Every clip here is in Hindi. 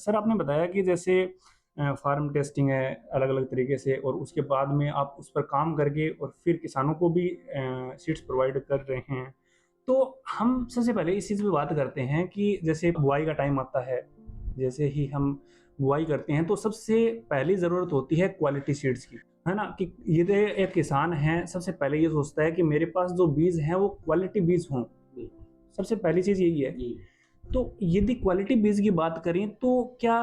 सर आपने बताया कि जैसे फार्म टेस्टिंग है अलग-अलग तरीके से और उसके बाद में आप उस पर काम करके और फिर किसानों को भी सीड्स प्रोवाइड कर रहे हैं। तो हम सबसे पहले इस चीज़ पे बात करते हैं कि जैसे बुआई का टाइम आता है, जैसे ही हम बुआई करते हैं तो सबसे पहली ज़रूरत होती है क्वालिटी सीड्स की, है ना? कि ये तो एक किसान है, सबसे पहले ये सोचता है कि मेरे पास जो बीज हैं वो क्वालिटी बीज हों। बिल्कुल। सबसे पहली चीज़ यही है। जी। तो यदि क्वालिटी बीज की बात करें तो क्या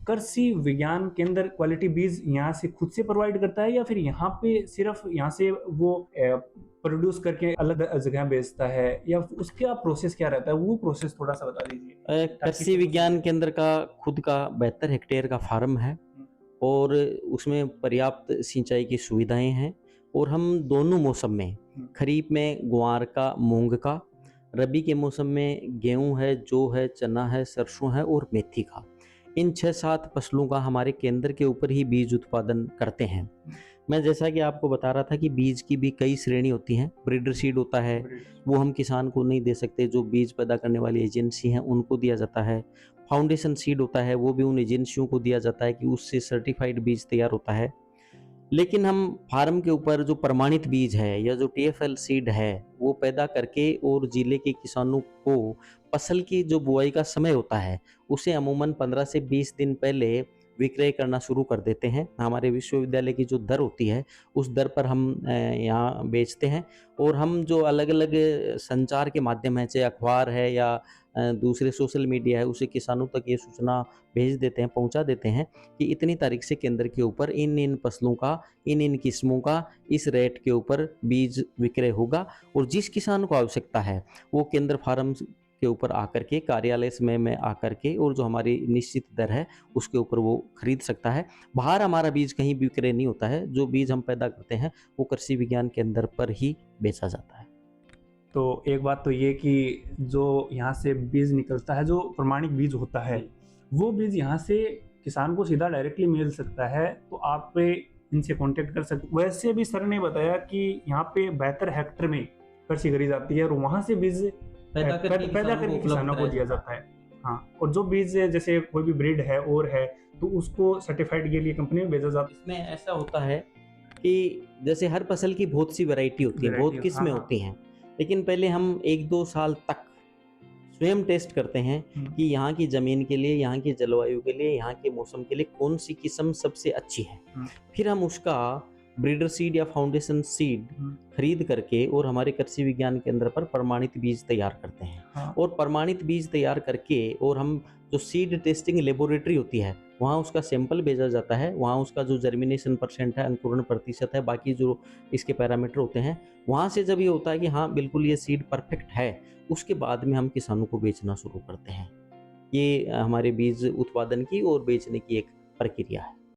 कृषि विज्ञान केंद्र क्वालिटी बीज यहाँ से खुद से प्रोवाइड करता है या फिर यहाँ पे सिर्फ यहाँ से वो प्रोड्यूस करके अलग जगह बेचता है या उसका प्रोसेस क्या रहता है, वो प्रोसेस थोड़ा सा बता दीजिए ताकि कृषि सबको विज्ञान समझे। केंद्र का खुद का 72 हेक्टेयर का फार्म है हम्म, और उसमें पर्याप्त सिंचाई की सुविधाएं हैं और हम दोनों मौसम में, हम्म, खरीफ में ग्वार का, मूंग का, रबी के मौसम में गेहूं है, जौ है, चना है, सरसों है और मेथी का, इन 6-7 फसलों का हमारे केंद्र के ऊपर ही बीज उत्पादन करते हैं। मैं जैसा कि आपको बता रहा था कि बीज की भी कई श्रेणी होती हैं। ब्रीडर सीड होता है, ब्रीडर। वो हम किसान को नहीं दे सकते, जो बीज पैदा करने वाली एजेंसी हैं उनको दिया जाता है। फाउंडेशन सीड होता है, वो भी उन एजेंसियों को दिया जाता है कि उससे सर्टिफाइड बीज तैयार होता है। लेकिन हम फार्म के ऊपर जो प्रमाणित बीज है या जो टीएफएल सीड है, वो पैदा करके और जिले के किसानों को फसल की जो बुआई का समय होता है, उसे अमूमन 15 से 20 दिन पहले विक्रय करना शुरू कर देते हैं। हमारे विश्वविद्यालय की जो दर होती है, उस दर पर हम यहाँ बेचते हैं और हम जो अलग-अलग संचार के माध्यम हैं, चाहे अखबार है या दूसरे सोशल मीडिया है, उसे किसानों तक ये सूचना भेज देते हैं, पहुँचा देते हैं कि इतनी तारीख से केंद्र के ऊपर इन-इन फसलों का, इन-इन किस्मों का इस रेट के ऊपर बीज विक्रय होगा और जिस किसान को आवश्यकता है, वो केंद्र फार्म के ऊपर आकर के, कार्यालय समय में आकर के और जो हमारी निश्चित दर है, उसके ऊपर वो खरीद सकता है। बाहर हमारा बीज कहीं भी विक्रय नहीं होता है, जो बीज हम पैदा करते हैं, वो कृषि विज्ञान केंद्र पर ही बेचा जाता है। तो एक बात तो ये कि जो यहाँ से बीज निकलता है, जो प्रमाणिक बीज होता है, जी। वो बीज यहाँ से किसान को सीधा डायरेक्टली मिल सकता है, तो आप पे इनसे कांटेक्ट कर सकते। वैसे भी सर ने बताया कि यहाँ पे 72 हेक्टेयर में कृषि करी जाती है और वहाँ से बीज पैदा करके उपलब्ध किसानों को कराया दिया जाता जाता है। हाँ, और जो बीज जैसे कोई भी ब्रीड है और है, तो उसको सर्टिफाइड के लिए कंपनी में भेजा है। जाता इसमें ऐसा होता है कि जैसे हर फसल की बहुत सी वैरायटी है। होती है, वेराइटी, बहुत हाँ किस्में हाँ। होती हैं, लेकिन पहले हम 1-2 साल तक स्वयं टेस्ट करते हैं हम्म, कि यहाँ की ज़मीन के लिए, यहाँ की जलवायु के लिए, यहाँ के मौसम के लिए कौन-सी किस्म सबसे अच्छी है। हम्म, फिर हम उसका ब्रीडर सीड या फाउंडेशन सीड हम्म, खरीद करके और हमारे कृषि विज्ञान केंद्र पर प्रमाणित बीज तैयार करते हैं हाँ, और प्रमाणित बीज तैयार करके और हम जो सीड टेस्टिंग लेबोरेटरी होती है, वहाँ उसका सैंपल भेजा जाता है, वहाँ उसका जो जर्मिनेशन परसेंट है, अंकुरण प्रतिशत है, बाकी जो इसके पैरामीटर होते हैं, वहाँ से जब ये होता है कि हाँ, बिल्कुल ये सीड परफेक्ट है, उसके बाद में हम किसानों को बेचना शुरू करते हैं। ये हमारे बीज उत्पादन की और बेचने की एक प्रक्रिया है।